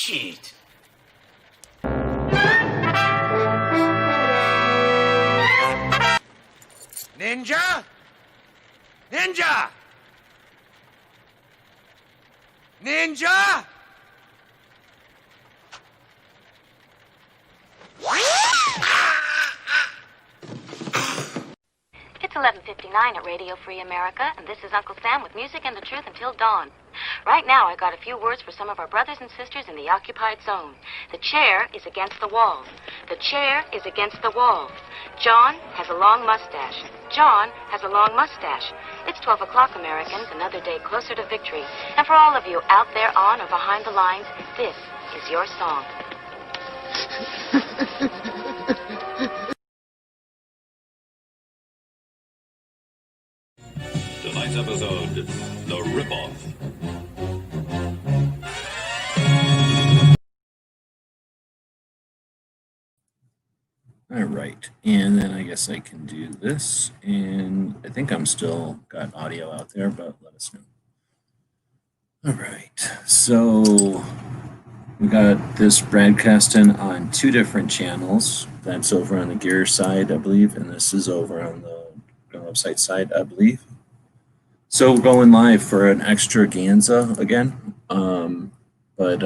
Shit. Ninja? Ninja! Ninja! It's 11:59 at Radio Free America, and this is Uncle Sam with music and the truth until dawn. Right now, I got a few words for some of our brothers and sisters in the occupied zone. The chair is against the wall. The chair is against the wall. John has a long mustache. John has a long mustache. It's 12 o'clock, Americans, another day closer to victory. And for all of you out there on or behind the lines, this is your song. Tonight's episode, The Ripoff. All right, and then I guess I can do this, and I think I'm still got audio out there, but let us know. All right, so we got this broadcasting on two different channels. That's over on the gear side, I believe, and this is over on the website side, I believe. So we're going live for an Eztra-ganza again, but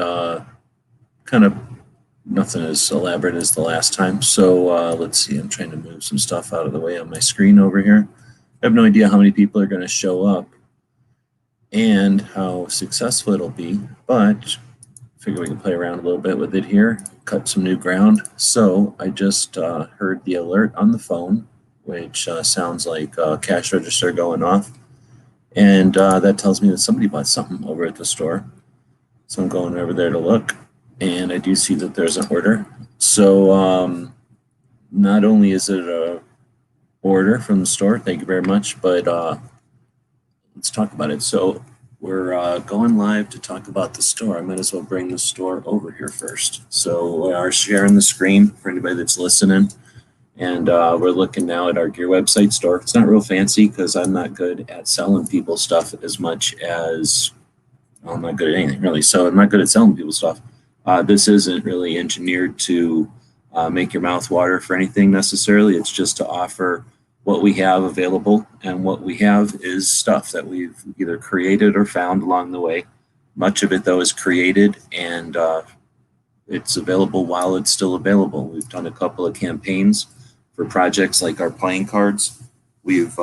kind of nothing as elaborate as the last time. So let's see, I'm trying to move some stuff out of the way on my screen over here. I have no idea how many people are going to show up and how successful it'll be, but I figure we can play around a little bit with it here, cut some new ground. So I just heard the alert on the phone, which sounds like a cash register going off. And that tells me that somebody bought something over at the store. So I'm going over there to look, and I do see that there's an order. So not only is it a order from the store, thank you very much, but let's talk about it. So we're going live to talk about the store. I might as well bring the store over here first. So we are sharing the screen for anybody that's listening. And we're looking now at our gear website store. It's not real fancy because I'm not good at selling people stuff as much as, well, I'm not good at anything really. So I'm not good at selling people stuff. This isn't really engineered to make your mouth water for anything necessarily. It's just to offer what we have available. And what we have is stuff that we've either created or found along the way. Much of it, though, is created and it's available while it's still available. We've done a couple of campaigns for projects like our playing cards. We've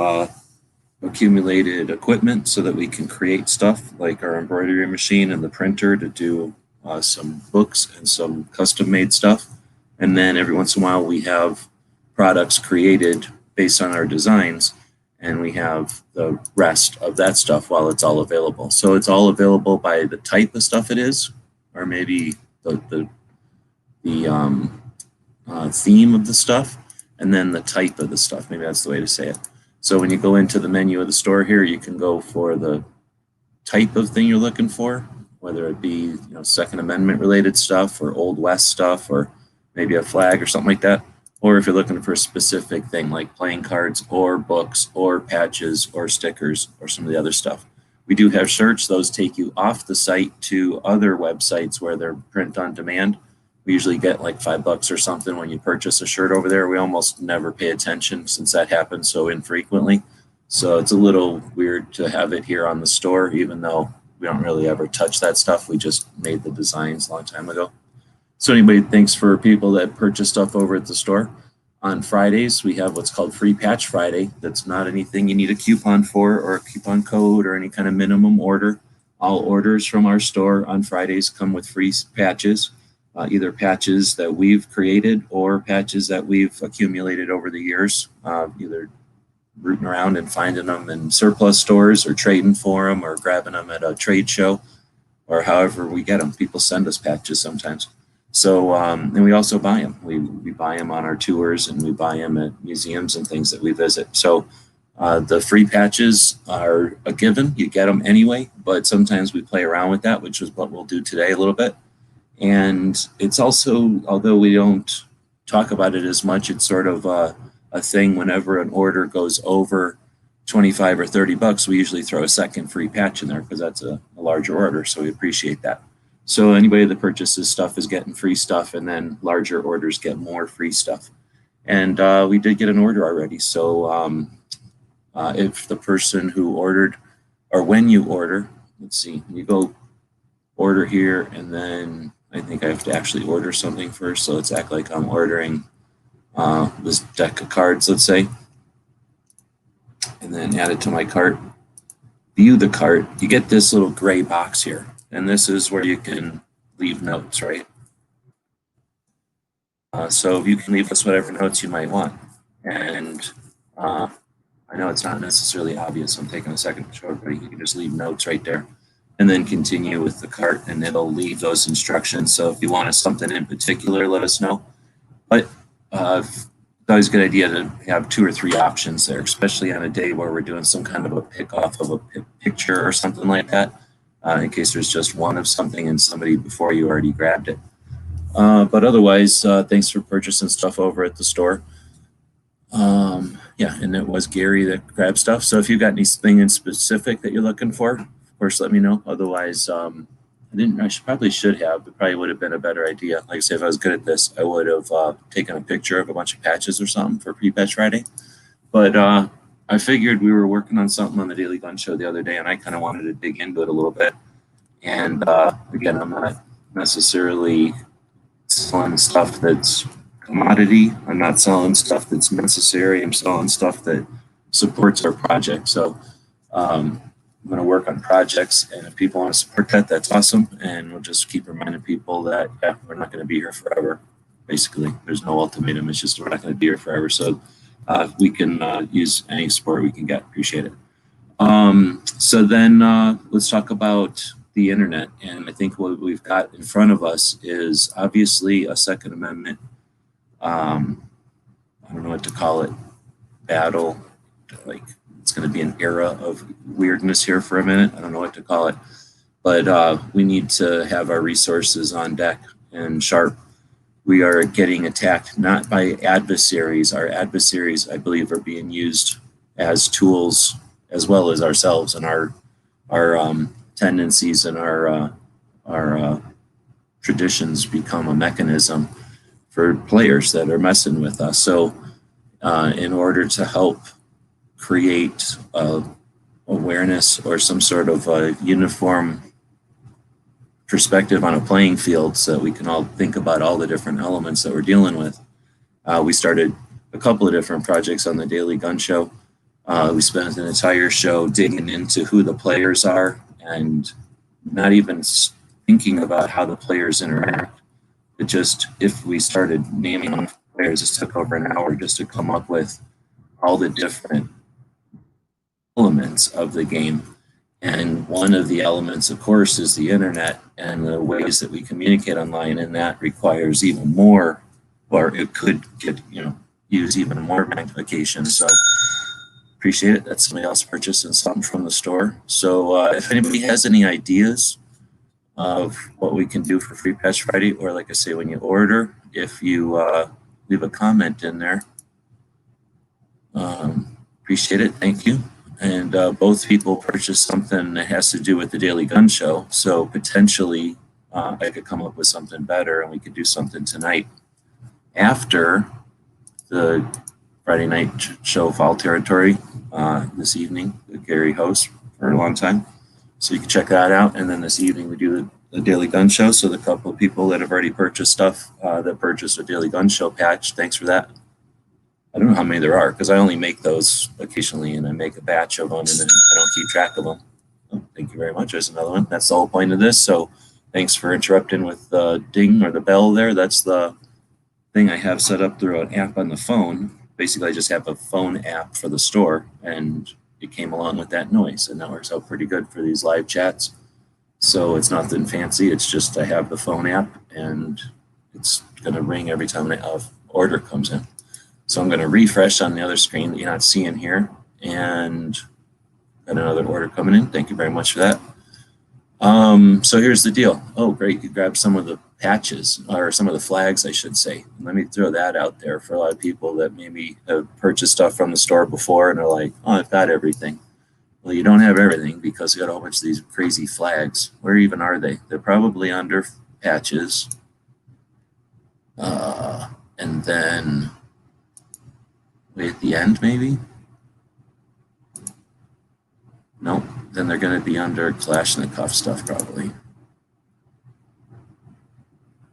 accumulated equipment so that we can create stuff like our embroidery machine and the printer to do some books and some custom made stuff. And then every once in a while we have products created based on our designs, and we have the rest of that stuff while it's all available. So it's all available by the type of stuff it is, or maybe the theme of the stuff, and then the type of the stuff. Maybe that's the way to say it. So when you go into the menu of the store here, you can go for the type of thing you're looking for, whether it be Second Amendment related stuff or Old West stuff or maybe a flag or something like that. Or if you're looking for a specific thing like playing cards or books or patches or stickers or some of the other stuff. We do have shirts. Those take you off the site to other websites where they're print on demand. We usually get like $5 or something when you purchase a shirt over there. We almost never pay attention since that happens so infrequently. So it's a little weird to have it here on the store, even though we don't really ever touch that stuff. We just made the designs a long time ago. So anybody thinks for people that purchase stuff over at the store, on Fridays, we have what's called Free Patch Friday. That's not anything you need a coupon for or a coupon code or any kind of minimum order. All orders from our store on Fridays come with free patches. Either patches that we've created or patches that we've accumulated over the years, either rooting around and finding them in surplus stores or trading for them or grabbing them at a trade show or however we get them. People send us patches sometimes. So, and we also buy them. We buy them on our tours and we buy them at museums and things that we visit. So the free patches are a given. You get them anyway, but sometimes we play around with that, which is what we'll do today a little bit. And it's also, although we don't talk about it as much, it's sort of a thing whenever an order goes over 25 or $30, we usually throw a second free patch in there because that's a larger order. So we appreciate that. So anybody that purchases stuff is getting free stuff, and then larger orders get more free stuff. And we did get an order already. So if the person who ordered, or when you order, let's see, you go order here, and then I think I have to actually order something first. So let's act like I'm ordering this deck of cards, let's say, and then add it to my cart. View the cart. You get this little gray box here, and this is where you can leave notes, right? So you can leave us whatever notes you might want. And I know it's not necessarily obvious. I'm taking a second to show everybody. You can just leave notes right there and then continue with the cart, and it'll leave those instructions. So if you want something in particular, let us know. But it's always a good idea to have 2 or 3 options there, especially on a day where we're doing some kind of a pick off of a picture or something like that, in case there's just one of something and somebody before you already grabbed it. But otherwise, thanks for purchasing stuff over at the store. Yeah, and it was Gary that grabbed stuff. So if you've got anything in specific that you're looking for, of course, let me know. Otherwise, I probably should have. It probably would have been a better idea. Like I say, if I was good at this, I would have taken a picture of a bunch of patches or something for Pre-Patch Friday. But I figured we were working on something on the Daily Gun Show the other day, and I kind of wanted to dig into it a little bit. And again, I'm not necessarily selling stuff that's commodity. I'm not selling stuff that's necessary. I'm selling stuff that supports our project. So I'm going to work on projects, and if people want to support that, that's awesome. And we'll just keep reminding people that, yeah, we're not going to be here forever. Basically, there's no ultimatum. It's just we're not going to be here forever. So we can use any support we can get. Appreciate it. So then let's talk about the internet. And I think what we've got in front of us is obviously a Second Amendment, I don't know what to call it, battle. Like, it's going to be an era of weirdness here for a minute. I don't know what to call it. But we need to have our resources on deck and sharp. We are getting attacked not by adversaries. Our adversaries, I believe, are being used as tools, as well as ourselves and our tendencies and our traditions become a mechanism for players that are messing with us. So in order to help create awareness or some sort of a uniform perspective on a playing field so that we can all think about all the different elements that we're dealing with, we started a couple of different projects on the Daily Gun Show. We spent an entire show digging into who the players are and not even thinking about how the players interact. It just, if we started naming players, it took over an hour just to come up with all the different elements of the game. And one of the elements, of course, is the internet and the ways that we communicate online, and that requires even more, or it could get, use even more magnification. So appreciate it. That's somebody else purchasing something from the store. So if anybody has any ideas of what we can do for Free Patch Friday, or like I say, when you order, if you leave a comment in there, appreciate it. Thank you. And both people purchased something that has to do with the Daily Gun Show. So potentially I could come up with something better, and we could do something tonight after the Friday night show, Fall Territory, this evening that Gary hosts for a long time. So you can check that out. And then this evening we do the Daily Gun Show. So the couple of people that have already purchased stuff that purchased a Daily Gun Show patch, thanks for that. I don't know how many there are because I only make those occasionally, and I make a batch of them, and then I don't keep track of them. Oh, thank you very much. There's another one. That's the whole point of this. So thanks for interrupting with the ding or the bell there. That's the thing I have set up through an app on the phone. Basically, I just have a phone app for the store, and it came along with that noise, and that works out pretty good for these live chats. So it's nothing fancy. It's just I have the phone app, and it's going to ring every time an order comes in. So I'm going to refresh on the other screen that you're not seeing here, and got another order coming in. Thank you very much for that. So here's the deal. Oh, great. You grabbed some of the patches, or some of the flags, I should say. Let me throw that out there for a lot of people that maybe have purchased stuff from the store before and are like, oh, I've got everything. Well, you don't have everything because you got a whole bunch of these crazy flags. Where even are they? They're probably under patches. And then way at the end, maybe? Nope. Then they're going to be under Kalashnikov stuff, probably.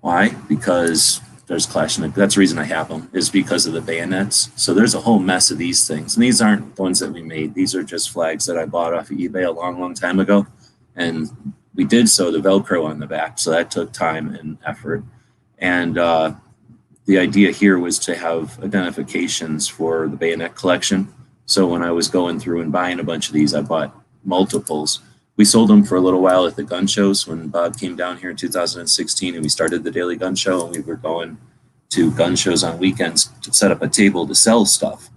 Why? Because there's Kalashnikov. That's the reason I have them, is because of the bayonets. So there's a whole mess of these things. And these aren't the ones that we made. These are just flags that I bought off of eBay a long, long time ago. And we did sew the Velcro on the back. So that took time and effort. And the idea here was to have identifications for the bayonet collection. So when I was going through and buying a bunch of these, I bought multiples. We sold them for a little while at the gun shows when Bob came down here in 2016 and we started the daily gun show, and we were going to gun shows on weekends to set up a table to sell stuff.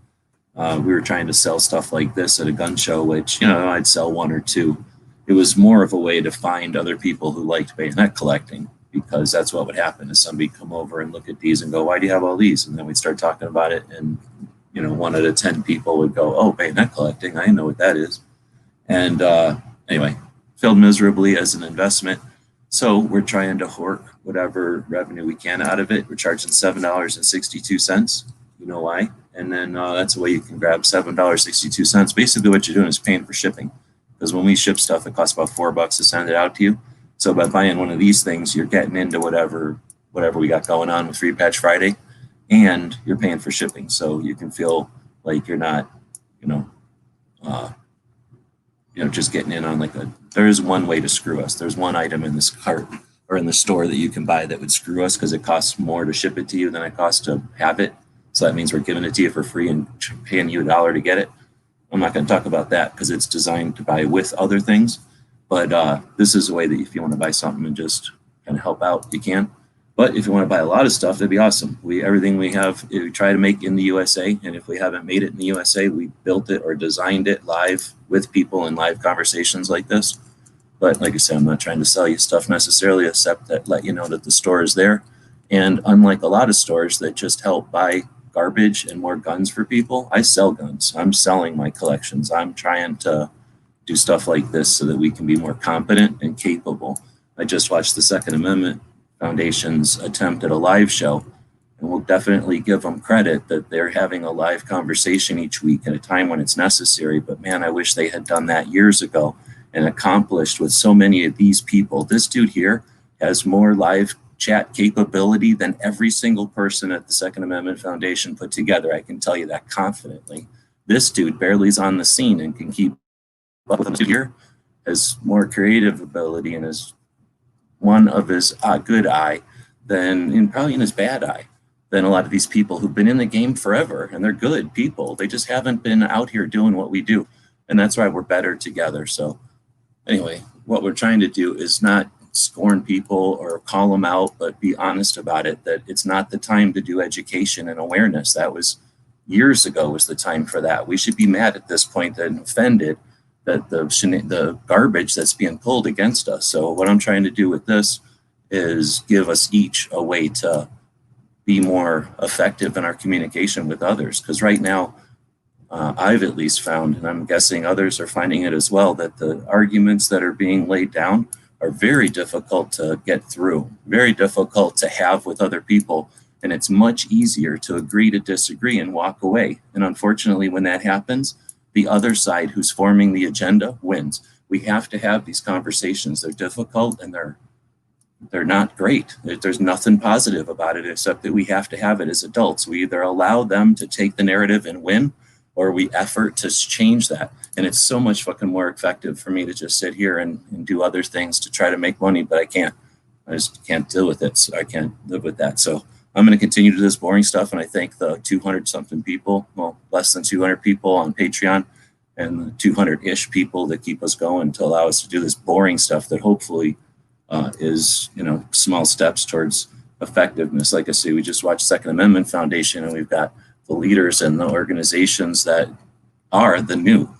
We were trying to sell stuff like this at a gun show, which, you know, I'd sell one or two. It was more of a way to find other people who liked bayonet collecting, because that's what would happen is somebody come over and look at these and go, why do you have all these? And then we'd start talking about it, and, you know, 1 out of 10 people would go, oh, bayonet collecting, I know what that is. And anyway, failed miserably as an investment. So we're trying to hoard whatever revenue we can out of it. We're charging $7.62. You know why? And then that's the way you can grab $7.62. Basically what you're doing is paying for shipping. Because when we ship stuff, it costs about $4 to send it out to you. So by buying one of these things, you're getting into whatever we got going on with Free Patch Friday, and you're paying for shipping. So you can feel like you're not, just getting in on there is one way to screw us. There's one item in this cart or in the store that you can buy that would screw us because it costs more to ship it to you than it costs to have it. So that means we're giving it to you for free and paying you $1 to get it. I'm not going to talk about that because it's designed to buy with other things. But this is a way that if you want to buy something and just kind of help out, you can. But if you want to buy a lot of stuff, that'd be awesome. Everything we have, we try to make in the USA. And if we haven't made it in the USA, we built it or designed it live with people in live conversations like this. But like I said, I'm not trying to sell you stuff necessarily, except that let you know that the store is there. And unlike a lot of stores that just help buy garbage and more guns for people, I sell guns. I'm selling my collections. I'm trying to do stuff like this so that we can be more competent and capable. I just watched the Second Amendment Foundation's attempt at a live show, and we'll definitely give them credit that they're having a live conversation each week at a time when it's necessary. But man, I wish they had done that years ago and accomplished with so many of these people. This dude here has more live chat capability than every single person at the Second Amendment Foundation put together. I can tell you that confidently. This dude barely is on the scene and can keep up with him. Here has more creative ability and is one of his good eye than probably in his bad eye than a lot of these people who've been in the game forever, and they're good people. They just haven't been out here doing what we do, and that's why we're better together. So anyway, what we're trying to do is not scorn people or call them out, but be honest about it, that it's not the time to do education and awareness. That was years ago was the time for that. We should be mad at this point and offended that the garbage that's being pulled against us. So what I'm trying to do with this is give us each a way to be more effective in our communication with others. Because right now, I've at least found, and I'm guessing others are finding it as well, that the arguments that are being laid down are very difficult to get through, very difficult to have with other people. And it's much easier to agree to disagree and walk away. And unfortunately, when that happens, the other side who's forming the agenda wins. We have to have these conversations. They're difficult and they're not great. There's nothing positive about it except that we have to have it as adults. We either allow them to take the narrative and win, or we effort to change that. And it's so much fucking more effective for me to just sit here and do other things to try to make money, but I can't. I just can't deal with it. So I can't live with that. So I'm going to continue to do this boring stuff, and I thank the 200-something people, well, less than 200 people on Patreon, and the 200-ish people that keep us going to allow us to do this boring stuff that hopefully is, small steps towards effectiveness. Like I say, we just watched Second Amendment Foundation, and we've got the leaders and the organizations that are the new,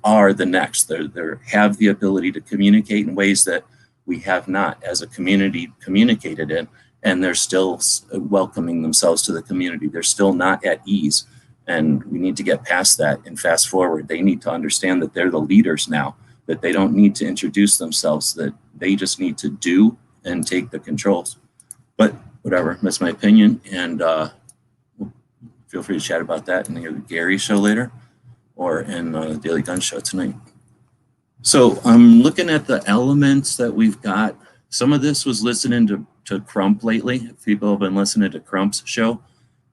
are the next. They have the ability to communicate in ways that we have not as a community communicated in. And they're still welcoming themselves to the community. They're still not at ease. And we need to get past that and fast forward. They need to understand that they're the leaders now, that they don't need to introduce themselves, that they just need to do and take the controls. But whatever, that's my opinion. And feel free to chat about that in the Gary show later or in the Daily Gun Show tonight. So I'm looking at the elements that we've got. Some of this was listening to Crump lately. People have been listening to Crump's show.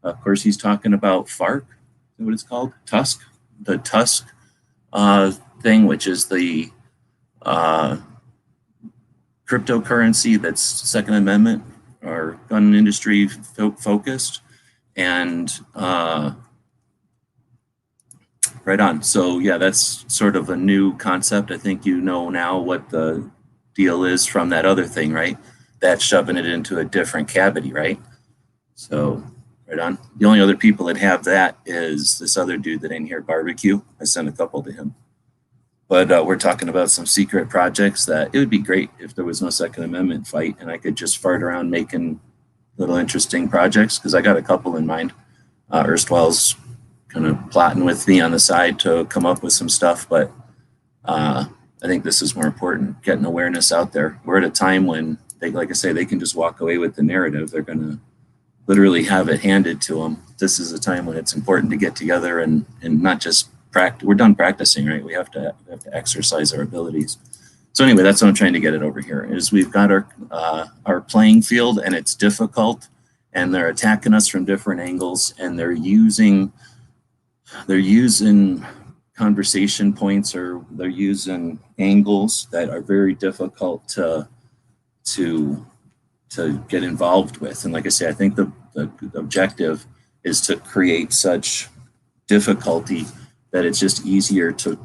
Of course, he's talking about FARC, is that what it's called? Tusk, the Tusk thing, which is the cryptocurrency that's Second Amendment or gun industry focused. And right on. So yeah, that's sort of a new concept. I think you know now what the deal is from that other thing, right? That's shoving it into a different cavity, right? So right on. The only other people that have that is this other dude that ain't here, Barbecue. I sent a couple to him. But we're talking about some secret projects that it would be great if there was no Second Amendment fight and I could just fart around making little interesting projects, because I got a couple in mind. Erstwhile kind of plotting with me on the side to come up with some stuff, but I think this is more important, getting awareness out there. We're at a time when they, like I say, they can just walk away with the narrative. They're going to literally have it handed to them. This is a time when it's important to get together and not just practice. We're done practicing, right? We have to exercise our abilities. So anyway, that's what I'm trying to get it over here, is we've got our playing field and it's difficult and they're attacking us from different angles and they're using conversation points, or they're using angles that are very difficult to get involved with. And like I say, I think the objective is to create such difficulty that it's just easier to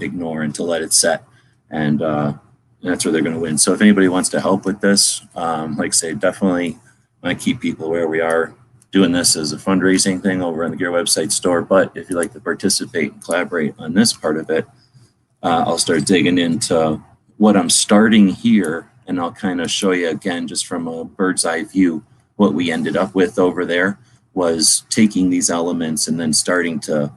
ignore and to let it set. And that's where they're going to win. So if anybody wants to help with this, like I say, definitely want to keep people where we are. Doing this as a fundraising thing over on the Gear website store. But if you'd like to participate and collaborate on this part of it, I'll start digging into what I'm starting here. And I'll kind of show you again, just from a bird's eye view, what we ended up with over there was taking these elements and then starting to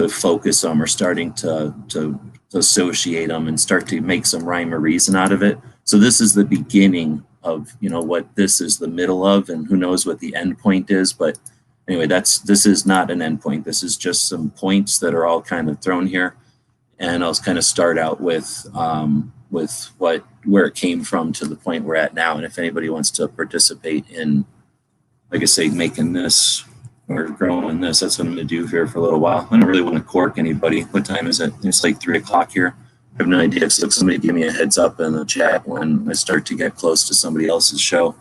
focus them, or starting to associate them and start to make some rhyme or reason out of it. So this is the beginning of, you know, what this is the middle of, and who knows what the end point is. But anyway, this is not an end point. This is just some points that are all kind of thrown here. And I'll kind of start out with where it came from to the point we're at now. And if anybody wants to participate in, like I say, making this or growing this, that's what I'm going to do here for a little while. I don't really want to cork anybody. What time is it? It's like 3 o'clock here. I have no idea. So somebody give me a heads up in the chat when I start to get close to somebody else's show.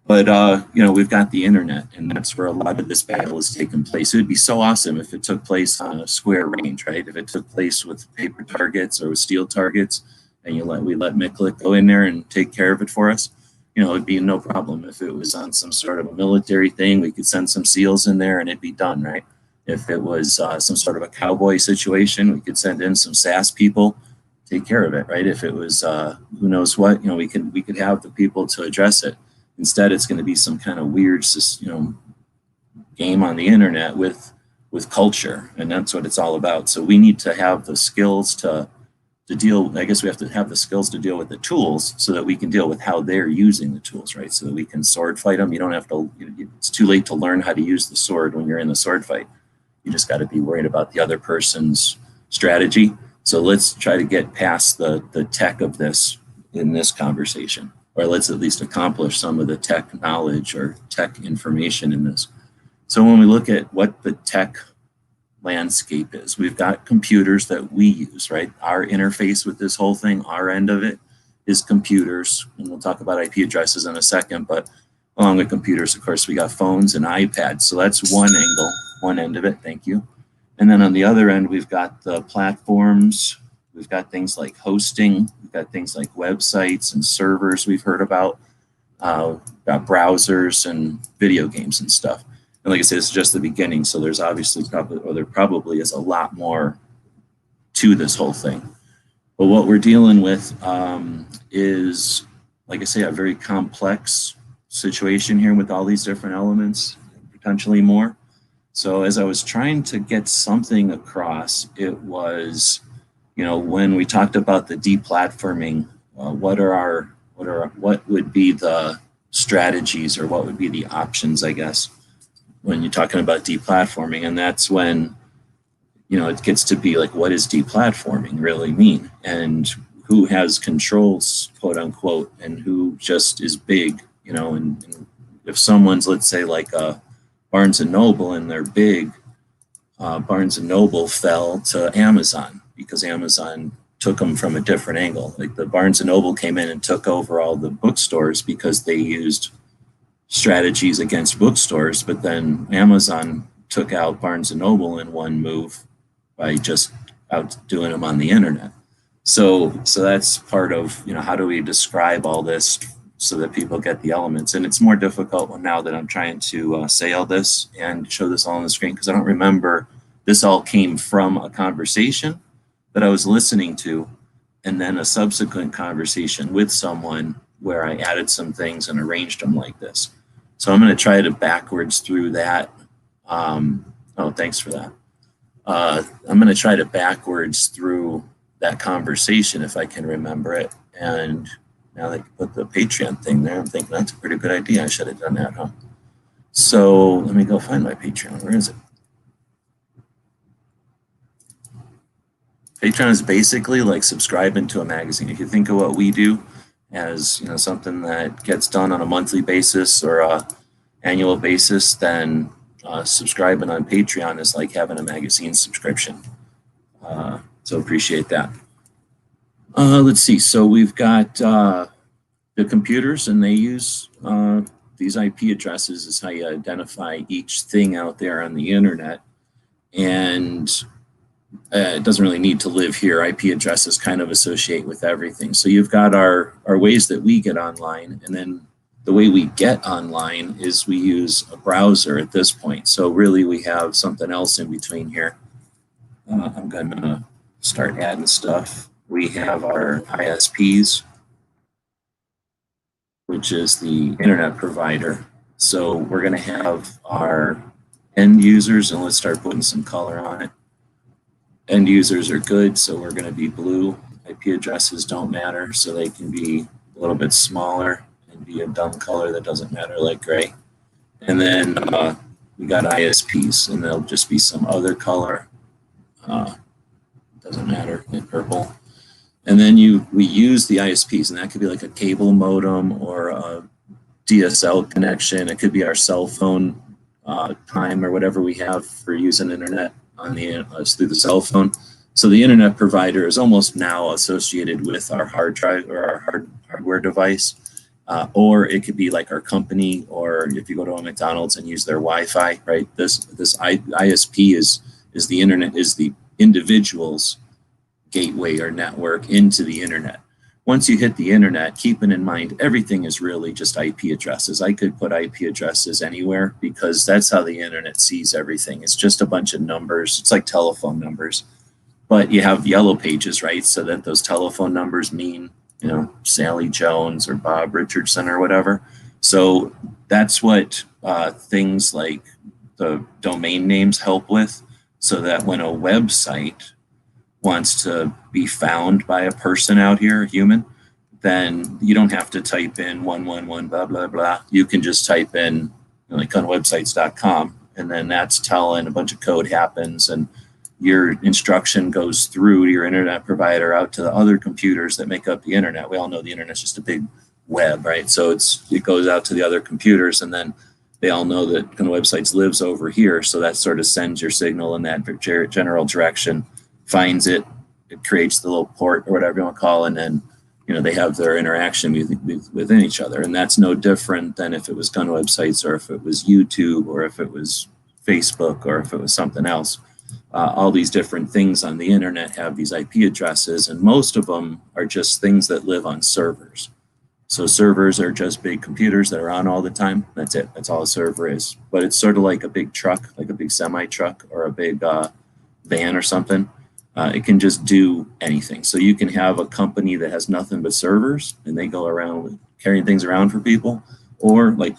But, you know, we've got the internet, and that's where a lot of this battle is taking place. It would be so awesome if it took place on a square range, right? If it took place with paper targets or with steel targets, and we let Miklik go in there and take care of it for us. You know, it'd be no problem. If it was on some sort of a military thing, we could send some SEALs in there and it'd be done, right? If it was some sort of a cowboy situation, we could send in some SAS people, take care of it, right? If it was who knows what, you know, we could have the people to address it. Instead, it's going to be some kind of weird, you know, game on the internet with culture, and that's what it's all about. So we need to have the skills to deal. I guess we have to have the skills to deal with the tools, so that we can deal with how they're using the tools, right? So that we can sword fight them. You don't have to. It's too late to learn how to use the sword when you're in the sword fight. You just got to be worried about the other person's strategy. So let's try to get past the tech of this in this conversation, or let's at least accomplish some of the tech knowledge or tech information in this. So when we look at what the tech landscape is, we've got computers that we use, right? Our interface with this whole thing, our end of it is computers, and we'll talk about IP addresses in a second, but along with computers, of course, we got phones and iPads. So that's one angle, one end of it, thank you. And then on the other end, we've got the platforms, we've got things like hosting, we've got things like websites and servers we've heard about, got browsers and video games and stuff. And like I said, it's just the beginning. So there's obviously there probably is a lot more to this whole thing. But what we're dealing with is, like I say, a very complex situation here with all these different elements, potentially more. So as I was trying to get something across, it was, when we talked about the deplatforming, what would be the strategies, or what would be the options, I guess, when you're talking about deplatforming. And that's when, it gets to be like, what does deplatforming really mean? And who has controls, quote unquote, and who just is big, and if someone's, let's say, like a Barnes and Noble, and they're big, Barnes and Noble fell to Amazon because Amazon took them from a different angle. Like the Barnes and Noble came in and took over all the bookstores because they used strategies against bookstores, but then Amazon took out Barnes and Noble in one move by just outdoing them on the internet. So that's part of, how do we describe all this so that people get the elements? And it's more difficult now that I'm trying to say all this and show this all on the screen, because I don't remember. This all came from a conversation that I was listening to, and then a subsequent conversation with someone where I added some things and arranged them like this. So I'm going to try to backwards through that. Oh, thanks for that. I'm going to try to backwards through that conversation if I can remember it. And now that you put the Patreon thing there, I'm thinking that's a pretty good idea. I should have done that, huh? So let me go find my Patreon. Where is it? Patreon is basically like subscribing to a magazine. If you think of what we do as, something that gets done on a monthly basis or a annual basis, then subscribing on Patreon is like having a magazine subscription. So appreciate that. Let's see. So we've got the computers, and they use these IP addresses is how you identify each thing out there on the internet. And it doesn't really need to live here. IP addresses kind of associate with everything. So you've got our ways that we get online, and then the way we get online is we use a browser at this point. So really we have something else in between here. I'm going to start adding stuff. We have our ISPs, which is the internet provider. So we're going to have our end users, and let's start putting some color on it. End users are good, so we're going to be blue. IP addresses don't matter, so they can be a little bit smaller and be a dumb color that doesn't matter, like gray. And then we got ISPs, and they'll just be some other color. Doesn't matter, like purple. And then we use the ISPs, and that could be like a cable modem or a DSL connection. It could be our cell phone time or whatever we have for using internet on the through the cell phone. So the internet provider is almost now associated with our hard drive or our hardware device, or it could be like our company, or if you go to a McDonald's and use their Wi-Fi, right? This ISP is the internet, is the individual's gateway or network into the internet. Once you hit the internet, keeping in mind everything is really just IP addresses. I could put IP addresses anywhere because that's how the internet sees everything. It's just a bunch of numbers. It's like telephone numbers, but you have yellow pages, right? So that those telephone numbers mean, Sally Jones or Bob Richardson or whatever. So that's what things like the domain names help with, so that when a website wants to be found by a person out here, a human, then you don't have to type in 111 blah blah blah. You can just type in like gunwebsites.com, and then that's telling a bunch of code happens, and your instruction goes through to your internet provider out to the other computers that make up the internet. We all know the internet's just a big web, right? So it goes out to the other computers, and then they all know that Gun Websites lives over here. So that sort of sends your signal in that general direction, finds it, it creates the little port or whatever you want to call it, and then they have their interaction within each other. And that's no different than if it was Gun Websites, or if it was YouTube, or if it was Facebook, or if it was something else. All these different things on the internet have these IP addresses, and most of them are just things that live on servers. So servers are just big computers that are on all the time. That's it. That's all a server is. But it's sort of like a big truck, like a big semi truck or a big van or something. It can just do anything. So you can have a company that has nothing but servers, and they go around carrying things around for people, Or like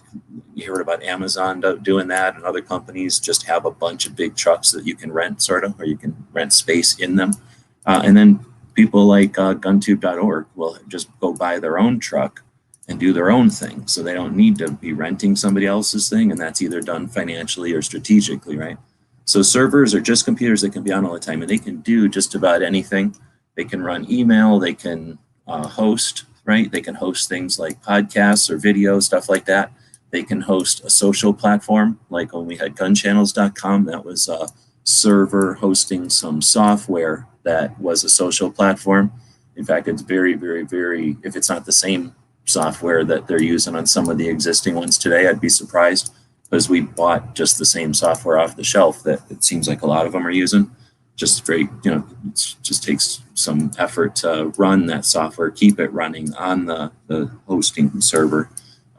you heard about Amazon doing that, and other companies just have a bunch of big trucks that you can rent, sort of, or you can rent space in them. And then people like guntube.org will just go buy their own truck and do their own thing. So they don't need to be renting somebody else's thing, and that's either done financially or strategically, right? So servers are just computers that can be on all the time, and they can do just about anything. They can run email, they can host, right? They can host things like podcasts or videos, stuff like that. They can host a social platform, like when we had gunchannels.com, that was a server hosting some software that was a social platform. In fact, it's very, very, very, if it's not the same software that they're using on some of the existing ones today, I'd be surprised, because we bought just the same software off the shelf that it seems like a lot of them are using. Just very, it just takes some effort to run that software, keep it running on the hosting server,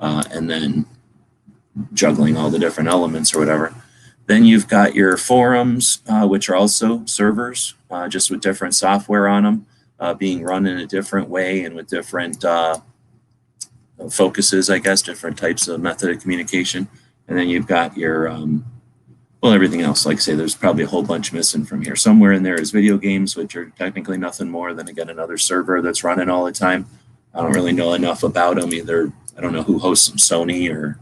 and then juggling all the different elements or whatever. Then you've got your forums, which are also servers, just with different software on them, being run in a different way and with different focuses, I guess, different types of method of communication. And then you've got your everything else. Like I say, there's probably a whole bunch missing from here. Somewhere in there is video games, which are technically nothing more than, again, another server that's running all the time. I don't really know enough about them either. I don't know who hosts them, Sony or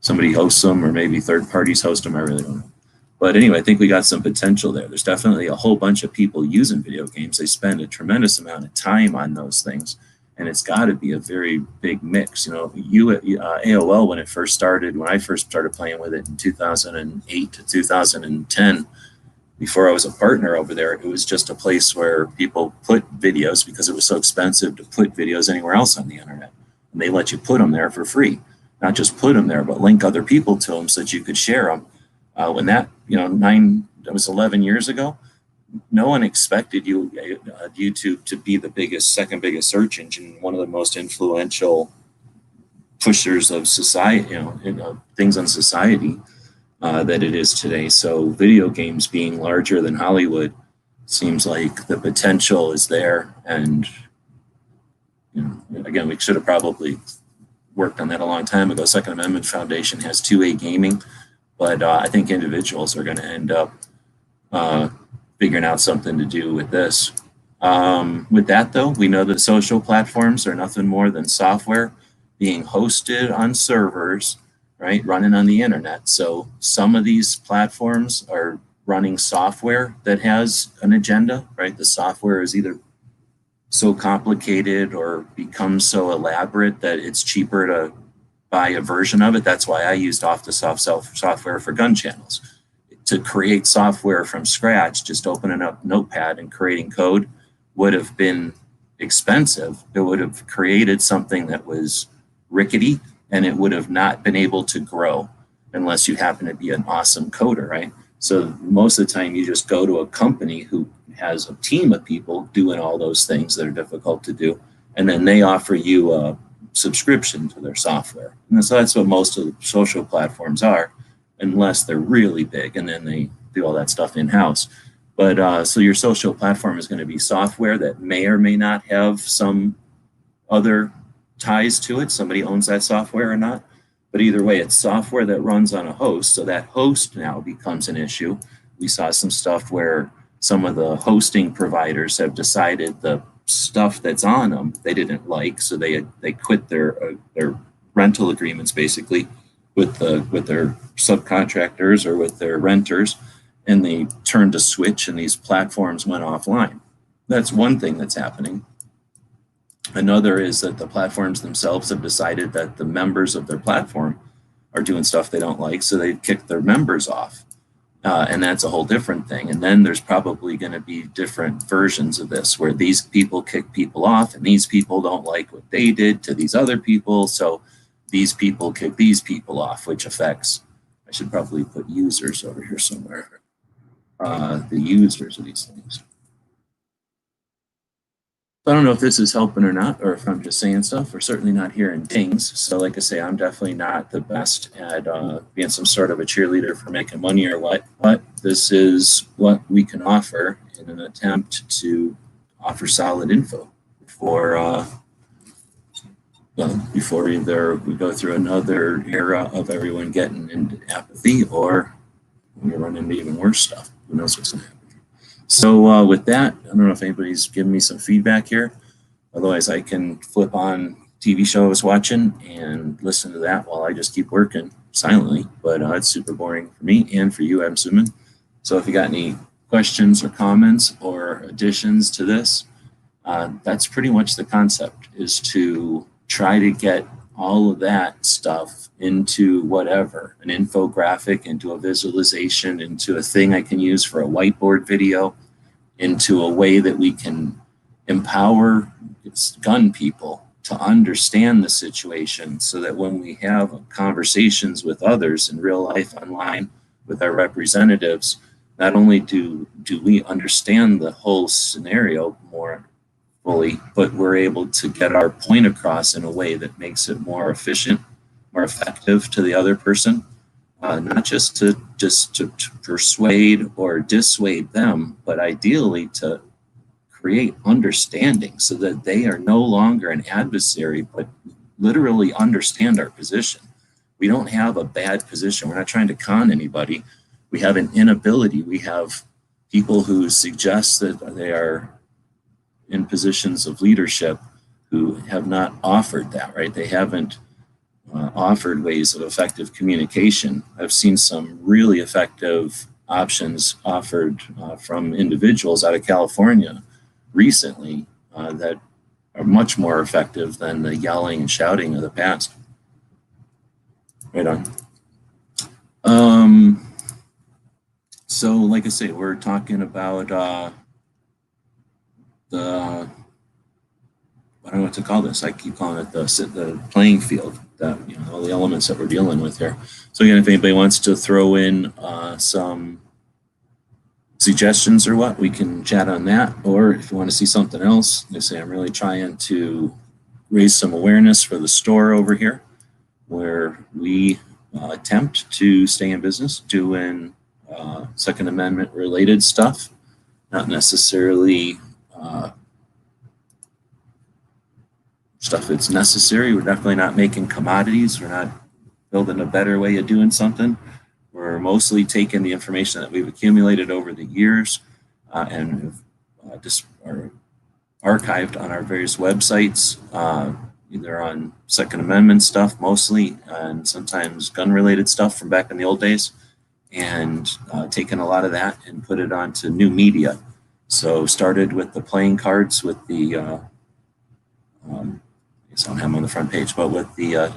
somebody hosts them, or maybe third parties host them. I really don't know. But anyway, I think we got some potential there. There's definitely a whole bunch of people using video games. They spend a tremendous amount of time on those things. And it's got to be a very big mix. AOL, when I first started playing with it in 2008 to 2010, before I was a partner over there, it was just a place where people put videos, because it was so expensive to put videos anywhere else on the internet. And they let you put them there for free. Not just put them there, but link other people to them so that you could share them. When that was 11 years ago, no one expected YouTube to be the second biggest search engine, one of the most influential pushers of society, things on society that it is today. So video games being larger than Hollywood seems like the potential is there. And again, we should have probably worked on that a long time ago. Second Amendment Foundation has 2A gaming, but I think individuals are going to end up figuring out something to do with this. With that, though, we know that social platforms are nothing more than software being hosted on servers, right, running on the internet. So some of these platforms are running software that has an agenda, right? The software is either so complicated or becomes so elaborate that it's cheaper to buy a version of it. That's why I used off-the-shelf software for gun channels. To create software from scratch, just opening up Notepad and creating code would have been expensive. It would have created something that was rickety, and it would have not been able to grow unless you happen to be an awesome coder, right? So most of the time you just go to a company who has a team of people doing all those things that are difficult to do, and then they offer you a subscription to their software. And so that's what most of the social platforms are, unless they're really big, and then they do all that stuff in-house. But so your social platform is going to be software that may or may not have some other ties to it. Somebody owns that software or not. But either way, it's software that runs on a host. So that host now becomes an issue. We saw some stuff where some of the hosting providers have decided the stuff that's on them they didn't like, so they quit their rental agreements basically with their subcontractors or with their renters, and they turned a switch and these platforms went offline. That's one thing that's happening. Another is that the platforms themselves have decided that the members of their platform are doing stuff they don't like, so they've kicked their members off. And that's a whole different thing. And then there's probably going to be different versions of this where these people kick people off and these people don't like what they did to these other people. So these people kick these people off, which affects, I should probably put users over here somewhere, the users of these things. I don't know if this is helping or not, or if I'm just saying stuff. We're certainly not hearing dings. So like I say, I'm definitely not the best at being some sort of a cheerleader for making money or what, but this is what we can offer in an attempt to offer solid info for well, before either we go through another era of everyone getting into apathy, or we run into even worse stuff. Who knows what's going to happen? So with that, I don't know if anybody's giving me some feedback here. Otherwise, I can flip on TV show I was watching and listen to that while I just keep working silently. But it's super boring for me and for you, I'm assuming. So if you got any questions or comments or additions to this, that's pretty much the concept, is to try to get all of that stuff into whatever, an infographic, into a visualization, into a thing I can use for a whiteboard video, into a way that we can empower gun people to understand the situation, so that when we have conversations with others in real life online with our representatives, not only do we understand the whole scenario more fully, but we're able to get our point across in a way that makes it more efficient, more effective to the other person, not just to persuade or dissuade them, but ideally to create understanding so that they are no longer an adversary, but literally understand our position. We don't have a bad position. We're not trying to con anybody. We have an inability. We have people who suggest that they are in positions of leadership who have not offered that, right? They haven't offered ways of effective communication. I've seen some really effective options offered from individuals out of California recently that are much more effective than the yelling and shouting of the past. Right on. So like I say, we're talking about the, I don't know what to call this. I keep calling it the playing field, that, you know, all the elements that we're dealing with here. So again, if anybody wants to throw in some suggestions or what, we can chat on that. Or if you want to see something else, they say I'm really trying to raise some awareness for the store over here, where we attempt to stay in business doing Second Amendment related stuff, not necessarily stuff that's necessary. We're definitely not making commodities. We're not building a better way of doing something. We're mostly taking the information that we've accumulated over the years and just are archived on our various websites, either on Second Amendment stuff mostly, and sometimes gun-related stuff from back in the old days, and taken a lot of that and put it onto new media. So started with the playing cards with the, I guess I don't have them on the front page, but with the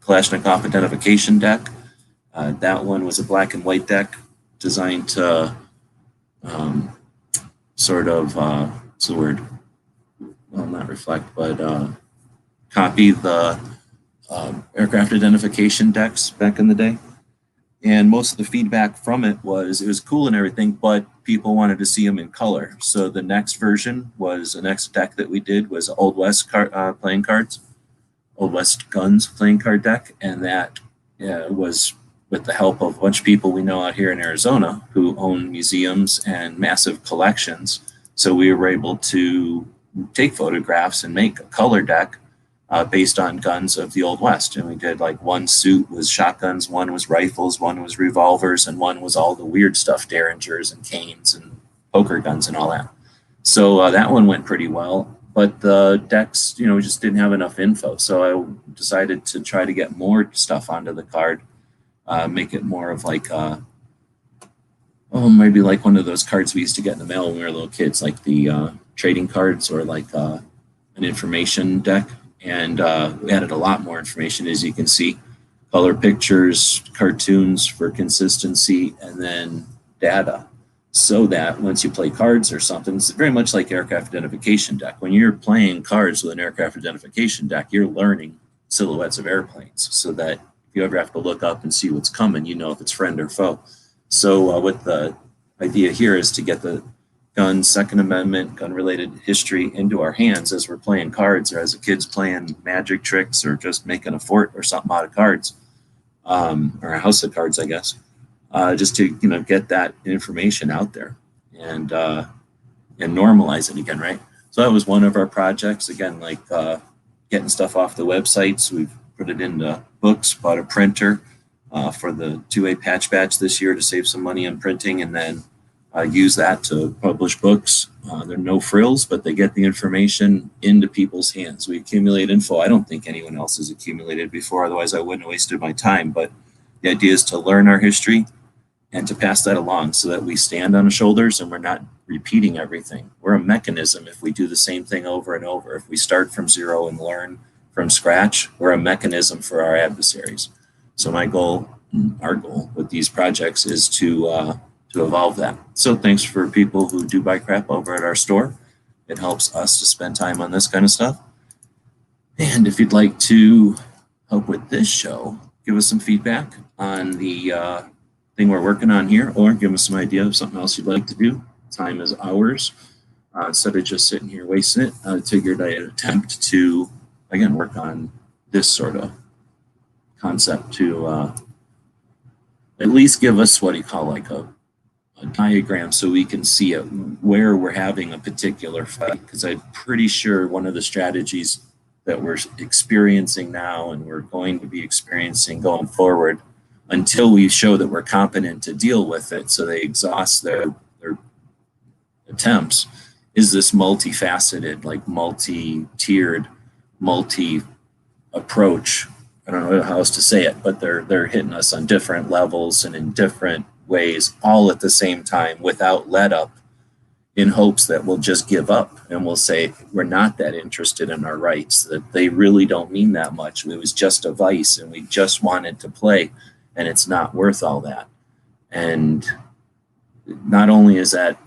Kalashnikov identification deck. That one was a black and white deck designed to sort of, what's the word? Well, not reflect, but copy the aircraft identification decks back in the day. And most of the feedback from it was cool and everything, but people wanted to see them in color. So the next version was, the next deck that we did was Old West playing cards, Old West Guns playing card deck. And that was with the help of a bunch of people we know out here in Arizona who own museums and massive collections. So we were able to take photographs and make a color deck based on guns of the Old West. And we did, like, one suit was shotguns, one was rifles, one was revolvers, and one was all the weird stuff, derringers and canes and poker guns and all that. So that one went pretty well, but the decks, you know, we just didn't have enough info. So I decided to try to get more stuff onto the card, make it more of like, maybe like one of those cards we used to get in the mail when we were little kids, like the trading cards, or like an information deck. And we added a lot more information, as you can see, color pictures, cartoons for consistency, and then data. So that once you play cards or something, it's very much like aircraft identification deck. When you're playing cards with an aircraft identification deck, you're learning silhouettes of airplanes, so that if you ever have to look up and see what's coming, you know if it's friend or foe. So what the idea here is to get the gun, Second Amendment, gun-related history into our hands as we're playing cards, or as a kid's playing magic tricks, or just making a fort or something out of cards, or a house of cards, I guess. Just to, you know, get that information out there and normalize it again, right? So that was one of our projects. Again, like getting stuff off the website. So we've put it into books, bought a printer for the 2A patch batch this year to save some money on printing, and then use that to publish books. They're no frills, but they get the information into people's hands. We accumulate info I don't think anyone else has accumulated before, otherwise I wouldn't have wasted my time. But the idea is to learn our history and to pass that along so that we stand on the shoulders and we're not repeating everything. We're a mechanism if we do the same thing over and over. If we start from zero and learn from scratch, we're a mechanism for our adversaries. So my goal, our goal with these projects is to evolve that. So thanks for people who do buy crap over at our store. It helps us to spend time on this kind of stuff. And if you'd like to help with this show, give us some feedback on the thing we're working on here, or give us some idea of something else you'd like to do. Time is ours. Instead of just sitting here wasting it, I figured I'd attempt to, again, work on this sort of concept to at least give us what you call like a diagram so we can see it where we're having a particular fight, because I'm pretty sure one of the strategies that we're experiencing now and we're going to be experiencing going forward until we show that we're competent to deal with it so they exhaust their attempts is this multifaceted, like multi-tiered, multi-approach. I don't know how else to say it, but they're hitting us on different levels and in different ways all at the same time without let up, in hopes that we'll just give up and we'll say we're not that interested in our rights, that they really don't mean that much. It was just a vice and we just wanted to play and it's not worth all that. And not only is that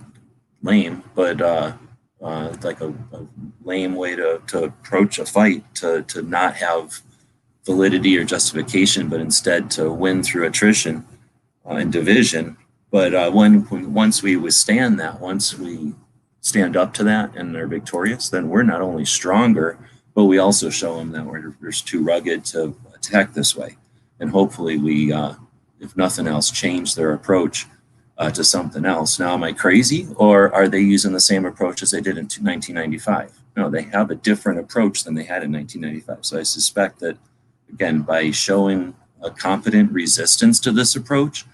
lame, but like a lame way to approach a fight, to not have validity or justification, but instead to win through attrition and division. But once we withstand that, once we stand up to that and are victorious, then we're not only stronger, but we also show them that we're too rugged to attack this way. And hopefully we, if nothing else, change their approach to something else. Now, am I crazy, or are they using the same approach as they did in 1995? No, they have a different approach than they had in 1995. So I suspect that, again, by showing a competent resistance to this approach,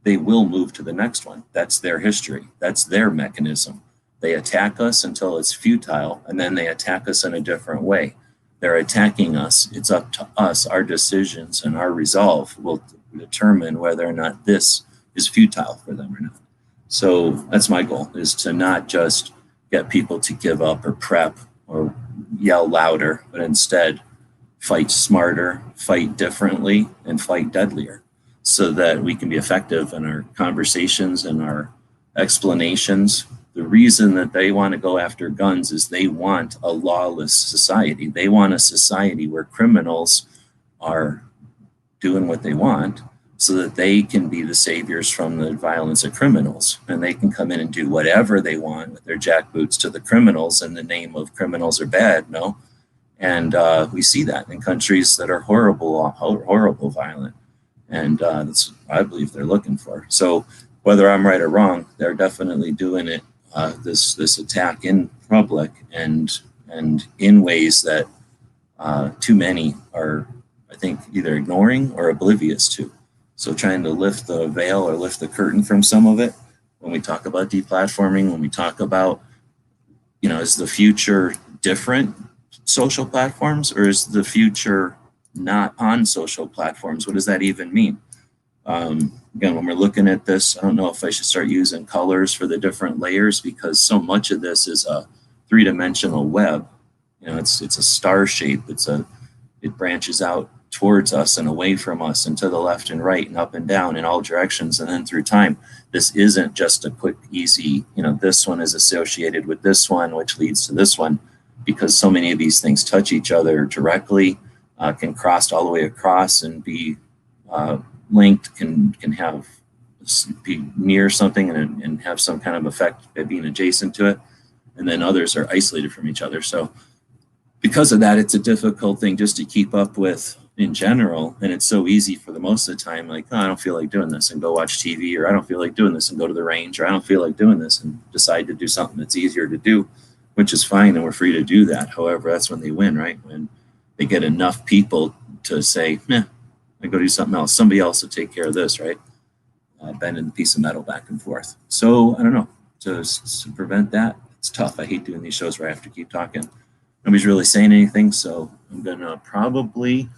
they will move to the next one. That's their history. That's their mechanism. They attack us until it's futile, and then they attack us in a different way. They're attacking us. It's up to us. Our decisions and our resolve will determine whether or not this is futile for them or not. So that's my goal, is to not just get people to give up or prep or yell louder, but instead fight smarter, fight differently, and fight deadlier, so that we can be effective in our conversations and our explanations. The reason that they want to go after guns is they want a lawless society. They want a society where criminals are doing what they want so that they can be the saviors from the violence of criminals. And they can come in and do whatever they want with their jackboots to the criminals in the name of criminals are bad, no? And we see that in countries that are horrible violent. And that's what I believe they're looking for. So whether I'm right or wrong, they're definitely doing it, this attack in public and in ways that too many are, I think, either ignoring or oblivious to. So trying to lift the veil or lift the curtain from some of it when we talk about deplatforming, when we talk about, is the future different social platforms, or is the future not on social platforms? What does that even mean? Again, when we're looking at this, I don't know if I should start using colors for the different layers, because so much of this is a three-dimensional web. It's a star shape. It branches out towards us and away from us and to the left and right and up and down in all directions. And then through time, this isn't just a quick, easy, this one is associated with this one, which leads to this one, because so many of these things touch each other directly, can cross all the way across and be linked, can be near something and have some kind of effect by being adjacent to it. And then others are isolated from each other. So because of that, it's a difficult thing just to keep up with in general. And it's so easy for the most of the time, like, I don't feel like doing this, and go watch TV, or I don't feel like doing this and go to the range, or I don't feel like doing this and decide to do something that's easier to do, which is fine. And we're free to do that. However, that's when they win, right? When they get enough people to say, I go do something else. Somebody else will take care of this, right? Bending the piece of metal back and forth. So I don't know. To prevent that, it's tough. I hate doing these shows where I have to keep talking. Nobody's really saying anything, so I'm gonna probably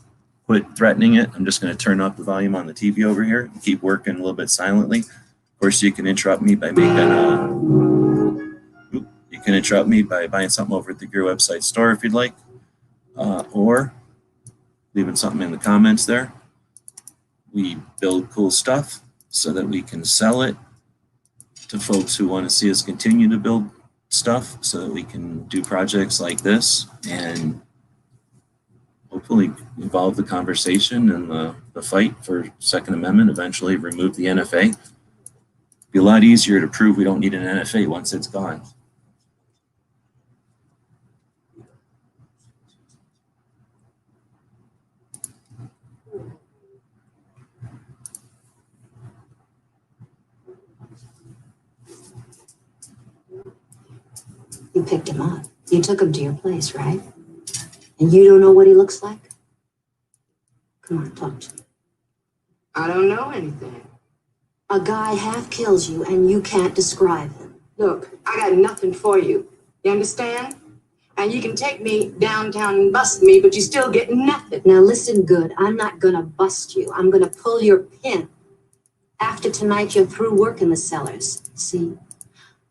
quit threatening it. I'm just gonna turn up the volume on the TV over here and keep working a little bit silently. Of course, you can interrupt me by buying something over at the Gear website store if you'd like, or leaving something in the comments there. We build cool stuff so that we can sell it to folks who want to see us continue to build stuff, so that we can do projects like this and hopefully involve the conversation and the fight for Second Amendment, eventually remove the NFA. It'd be a lot easier to prove we don't need an NFA once it's gone. You picked him up. You took him to your place, right? And you don't know what he looks like? Come on, talk to me. I don't know anything. A guy half kills you and you can't describe him. Look, I got nothing for you. You understand? And you can take me downtown and bust me, but you still get nothing. Now listen good. I'm not gonna bust you. I'm gonna pull your pin. After tonight, you're through work in the cellars. See?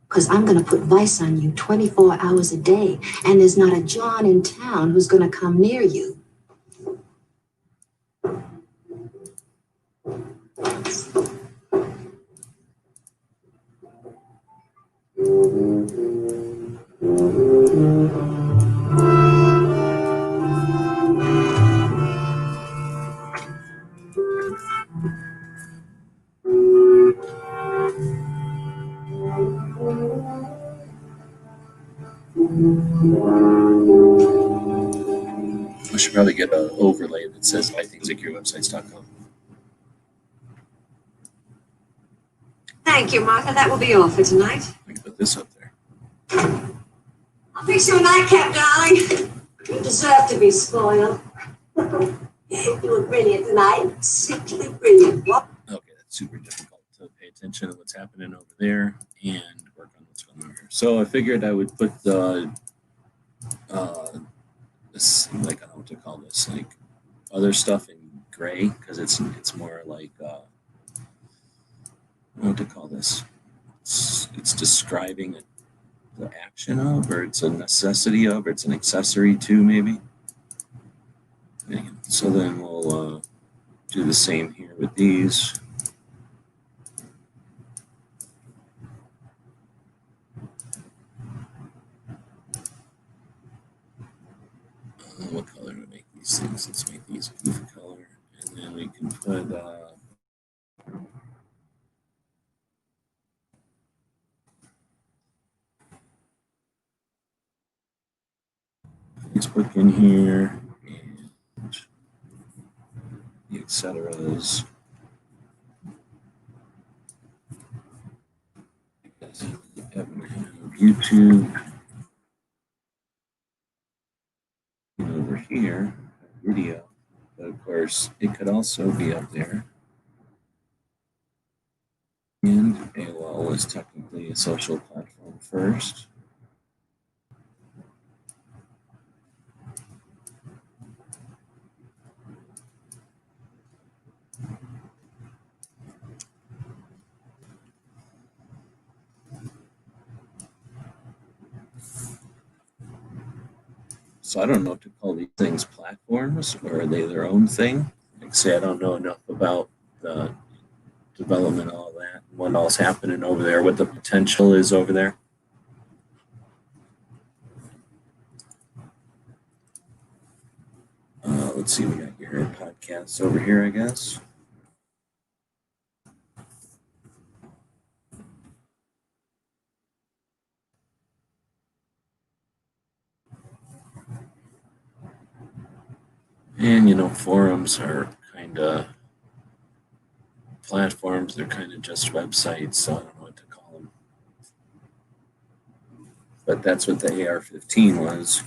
Because I'm gonna put vice on you 24 hours a day, and there's not a John in town who's gonna come near you. I should probably get an overlay that says mythingsatgearwebsites.com. Thank you, Martha. That will be all for tonight. I can put this up there. I'll fix you a nightcap, darling. You deserve to be spoiled. You were brilliant tonight. Simply brilliant. What? Okay, that's super difficult to pay attention to what's happening over there and work on what's going on here. So I figured I would put the this, like, I don't know what to call this, like other stuff in gray, because it's more like I don't know what to call this. It's describing the action of, or it's a necessity of, or it's an accessory to, maybe. So then we'll do the same here with these. What color do we make these things? Let's make these goof color, and then we can put Facebook in here, and the etceteras. YouTube. And over here, video. But of course, it could also be up there. And AOL is technically a social platform first. So I don't know what to call these things, platforms, or are they their own thing? Like I say, I don't know enough about the development, all that, what all's happening over there, what the potential is over there. Let's see, we got your podcasts over here, I guess. And, you know, forums are kind of platforms. They're kind of just websites, so I don't know what to call them. But that's what the AR-15 was.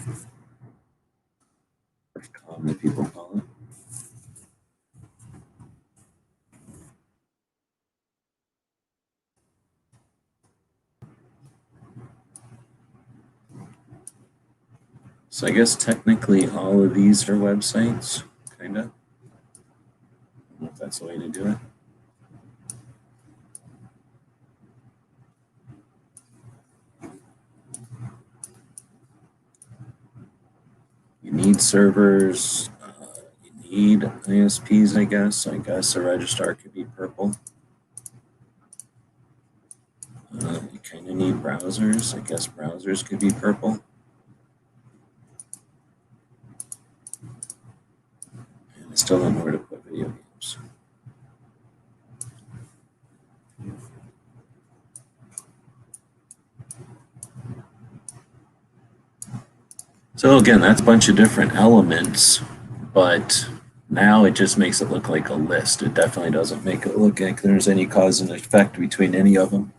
First that people call it. So I guess technically all of these are websites, kind of. I don't know if that's the way to do it. You need servers, you need ISPs, I guess. I guess a registrar could be purple. You kind of need browsers. I guess browsers could be purple. And I still don't know where to put video games. So again, that's a bunch of different elements, but now it just makes it look like a list. It definitely doesn't make it look like there's any cause and effect between any of them.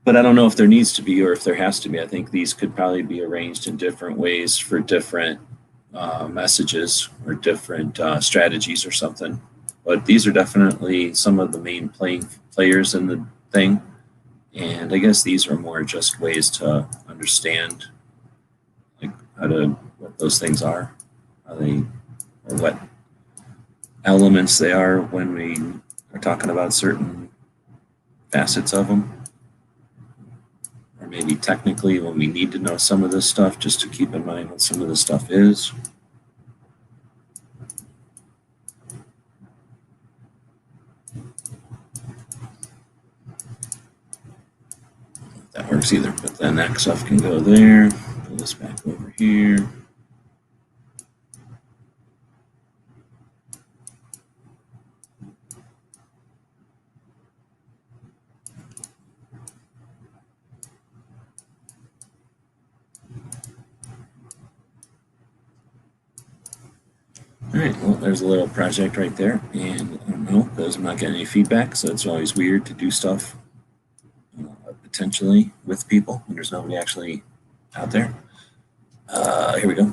But I don't know if there needs to be or if there has to be. I think these could probably be arranged in different ways for different messages or different strategies or something. But these are definitely some of the main players in the thing. And I guess these are more just ways to understand like what those things are, how they, or what elements they are when we are talking about certain facets of them. Or maybe technically when we need to know some of this stuff, just to keep in mind what some of this stuff is. That works either, but then that stuff can go there. Pull this back over here. All right, well, there's a little project right there, and I don't know, because I'm not getting any feedback, so it's always weird to do stuff potentially with people when there's nobody actually out there. Here we go.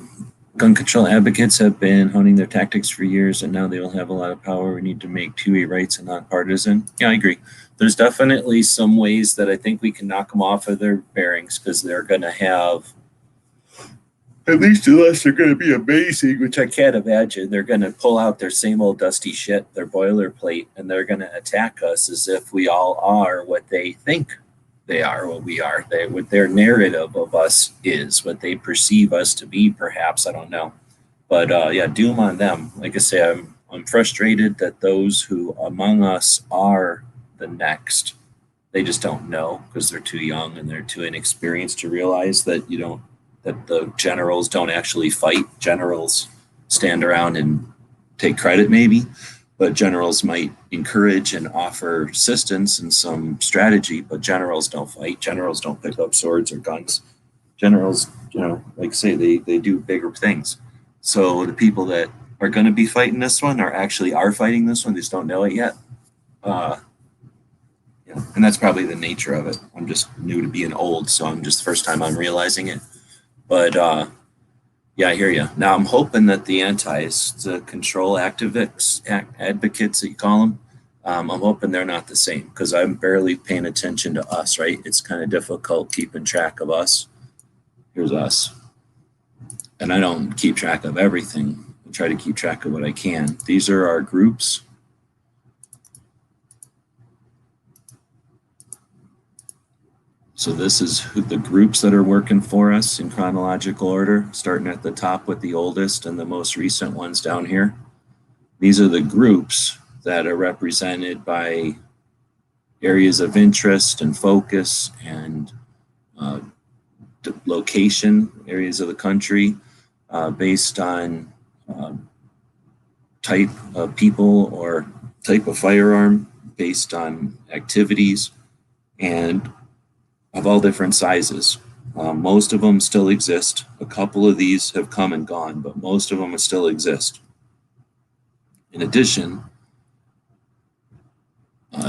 Gun control advocates have been honing their tactics for years, and now they will have a lot of power. We need to make two-way rights and nonpartisan. Yeah, I agree. There's definitely some ways that I think we can knock them off of their bearings because they're going to have, at least unless they're going to be amazing, which I can't imagine, they're going to pull out their same old dusty shit, their boilerplate, and they're going to attack us as if we all are what they think they are, what we are. What their narrative of us is, what they perceive us to be, perhaps. I don't know. But yeah, doom on them. Like I say, I'm frustrated that those who among us are the next, they just don't know because they're too young and they're too inexperienced to realize that that the generals don't actually fight. Generals stand around and take credit maybe, but generals might encourage and offer assistance and some strategy, but generals don't fight. Generals don't pick up swords or guns. Generals, like I say, they do bigger things. So the people that are going to be fighting this one are fighting this one, they just don't know it yet. And that's probably the nature of it. I'm just new to being old, so I'm just the first time I'm realizing it. But yeah, I hear you. Now I'm hoping that the control advocates that you call them, I'm hoping they're not the same because I'm barely paying attention to us, right? It's kind of difficult keeping track of us. Here's us. And I don't keep track of everything. I try to keep track of what I can. These are our groups. So this is the groups that are working for us in chronological order, starting at the top with the oldest and the most recent ones down here. These are the groups that are represented by areas of interest and focus and location, areas of the country, based on type of people or type of firearm, based on activities, and of all different sizes. Most of them still exist. A couple of these have come and gone, but most of them still exist. In addition,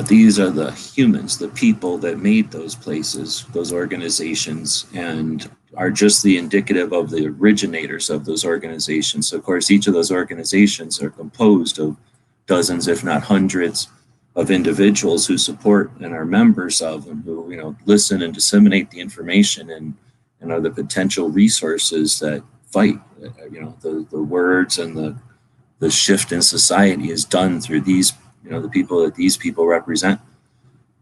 these are the humans, the people that made those places, those organizations, and are just the indicative of the originators of those organizations. So of course, each of those organizations are composed of dozens, if not hundreds, of individuals who support and are members of, and who, you know, listen and disseminate the information, and are the potential resources that fight. You know, the words and the shift in society is done through these, you know, the people that these people represent.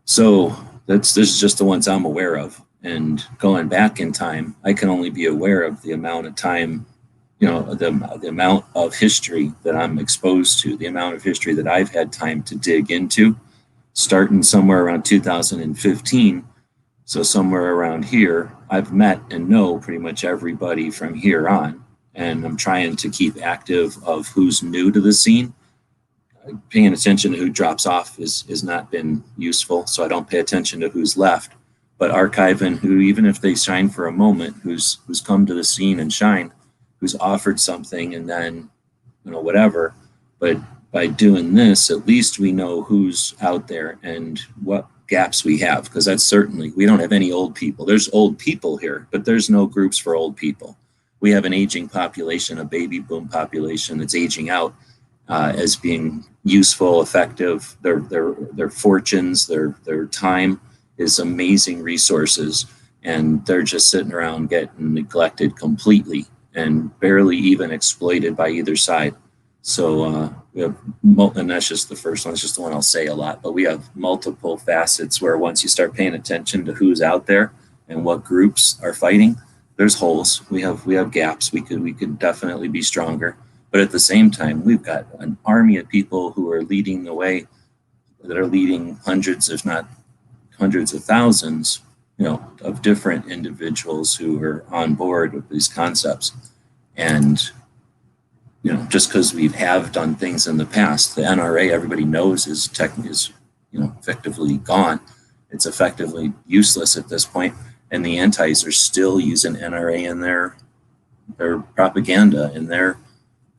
So this is just the ones I'm aware of. And going back in time, I can only be aware of the amount of time, you know, the amount of history that I'm exposed to, the amount of history that I've had time to dig into, starting somewhere around 2015. So somewhere around here, I've met and know pretty much everybody from here on. And I'm trying to keep active of who's new to the scene. Paying attention to who drops off has not been useful, so I don't pay attention to who's left. But archiving who, even if they shine for a moment, who's come to the scene and shine, who's offered something, and then, you know, whatever. But by doing this, at least we know who's out there and what gaps we have, because that's certainly, we don't have any old people. There's old people here, but there's no groups for old people. We have an aging population, a baby boom population that's aging out as being useful, effective. Their fortunes, their time is amazing resources, and they're just sitting around getting neglected completely and barely even exploited by either side. So we have, and that's just the first one. It's just the one I'll say a lot, but we have multiple facets where once you start paying attention to who's out there and what groups are fighting, there's holes. We have gaps. We could definitely be stronger. But at the same time, we've got an army of people who are leading the way, that are leading hundreds, if not hundreds of thousands, you know, of different individuals who are on board with these concepts. And, you know, just because we have done things in the past, the NRA, everybody knows, is you know, effectively gone. It's effectively useless at this point. And the antis are still using NRA in their propaganda, in their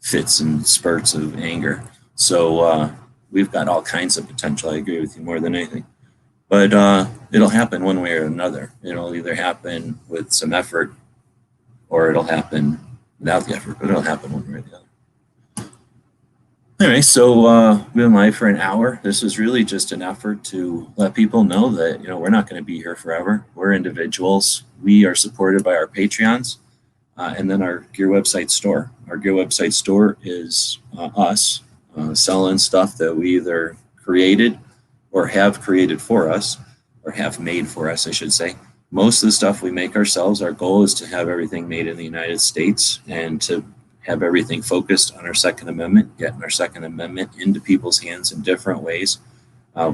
fits and spurts of anger. So we've got all kinds of potential. I agree with you more than anything. But it'll happen one way or another. It'll either happen with some effort, or it'll happen without the effort, but it'll happen one way or the other. Anyway, so we've been live for an hour. This is really just an effort to let people know that, you know, we're not going to be here forever. We're individuals. We are supported by our Patreons. And then our Gear website store. Our Gear website store is us selling stuff that we either created or have created for us, or have made for us, I should say. Most of the stuff we make ourselves. Our goal is to have everything made in the United States and to have everything focused on our Second Amendment, getting our Second Amendment into people's hands in different ways.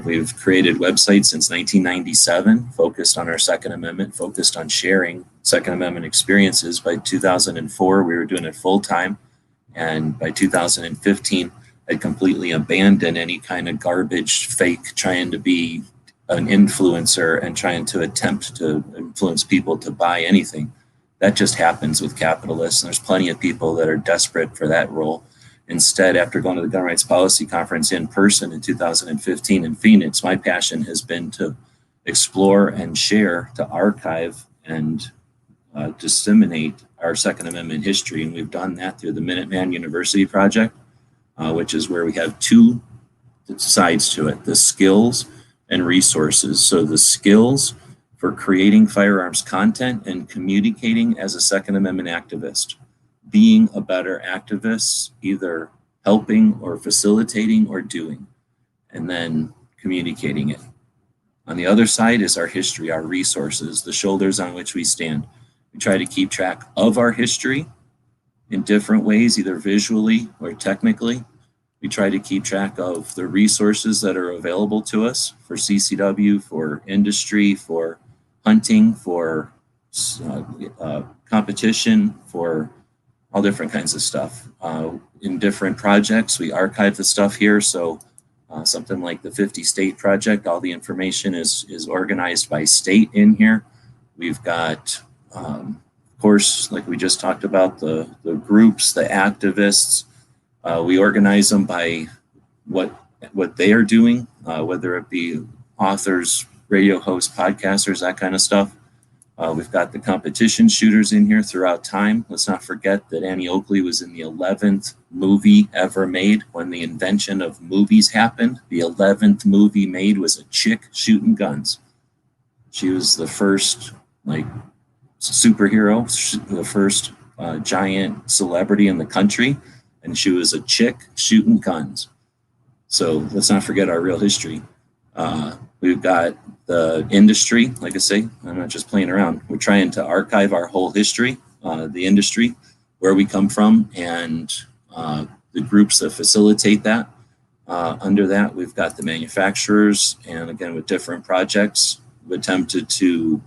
We've created websites since 1997, focused on our Second Amendment, focused on sharing Second Amendment experiences. By 2004, we were doing it full time. And by 2015, I'd completely abandoned any kind of garbage, fake, trying to be an influencer and trying to attempt to influence people to buy anything. That just happens with capitalists. And there's plenty of people that are desperate for that role. Instead, after going to the Gun Rights Policy Conference in person in 2015 in Phoenix, my passion has been to explore and share, to archive and disseminate our Second Amendment history. And we've done that through the Minuteman University Project, which is where we have two sides to it, the skills and resources. So the skills for creating firearms content and communicating as a Second Amendment activist, being a better activist, either helping or facilitating or doing, and then communicating it. On the other side is our history, our resources, the shoulders on which we stand. We try to keep track of our history in different ways, either visually or technically. We try to keep track of the resources that are available to us for CCW, for industry, for hunting, for competition, for all different kinds of stuff. In different projects, we archive the stuff here. So something like the 50 State Project, all the information is organized by state in here. We've got, of course, like we just talked about, the groups, the activists. We organize them by what they are doing, whether it be authors, radio hosts, podcasters, that kind of stuff. We've got the competition shooters in here throughout time. Let's not forget that Annie Oakley was in the 11th movie ever made when the invention of movies happened. The 11th movie made was a chick shooting guns. She was the first superhero, the first giant celebrity in the country, and she was a chick shooting guns. So let's not forget our real history. We've got the industry, like I say, I'm not just playing around. We're trying to archive our whole history, the industry, where we come from, and the groups that facilitate that. Under that, we've got the manufacturers, and again, with different projects, we've attempted to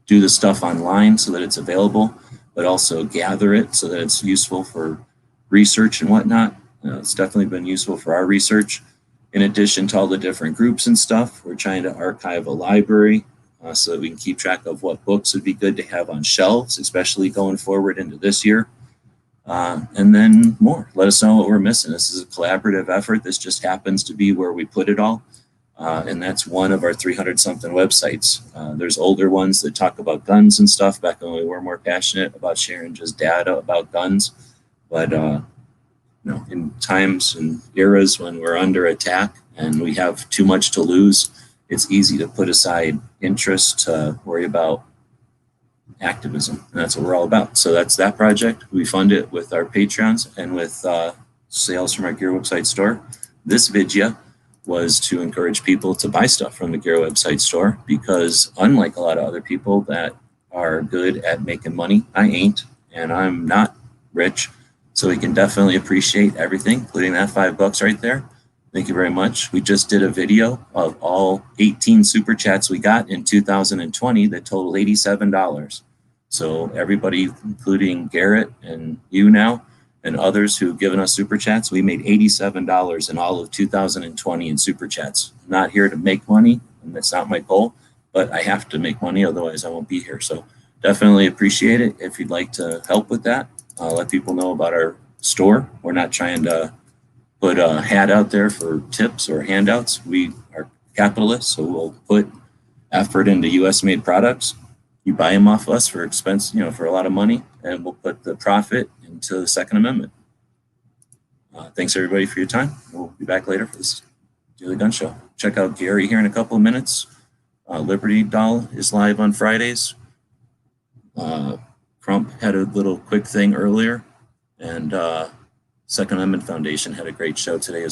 do the stuff online so that it's available, but also gather it so that it's useful for research and whatnot. It's definitely been useful for our research. In addition to all the different groups and stuff, we're trying to archive a library so that we can keep track of what books would be good to have on shelves, especially going forward into this year. And then more. Let us know what we're missing. This is a collaborative effort. This just happens to be where we put it all. And that's one of our 300-something websites. There's older ones that talk about guns and stuff back when we were more passionate about sharing just data about guns. But in times and eras when we're under attack and we have too much to lose, it's easy to put aside interest to worry about activism. And that's what we're all about. So that's that project. We fund it with our Patreons and with sales from our Gear website store. This video was to encourage people to buy stuff from the Gear website store, because unlike a lot of other people that are good at making money, I ain't, and I'm not rich. So we can definitely appreciate everything, including that $5 right there. Thank you very much. We just did a video of all 18 super chats we got in 2020 that totaled $87. So everybody, including Garrett and you now, and others who've given us super chats, we made $87 in all of 2020 in super chats. I'm not here to make money, and that's not my goal, but I have to make money, otherwise I won't be here. So definitely appreciate it. If you'd like to help with that, let people know about our store. We're not trying to put a hat out there for tips or handouts. We are capitalists, so we'll put effort into U.S. made products. You buy them off us for expense, for a lot of money, and we'll put the profit into the Second Amendment. Thanks everybody for your time. We'll be back later for this Daily Gun Show. Check out Gary here in a couple of minutes. Liberty Doll is live on Fridays. Crump had a little quick thing earlier, and Second Amendment Foundation had a great show today as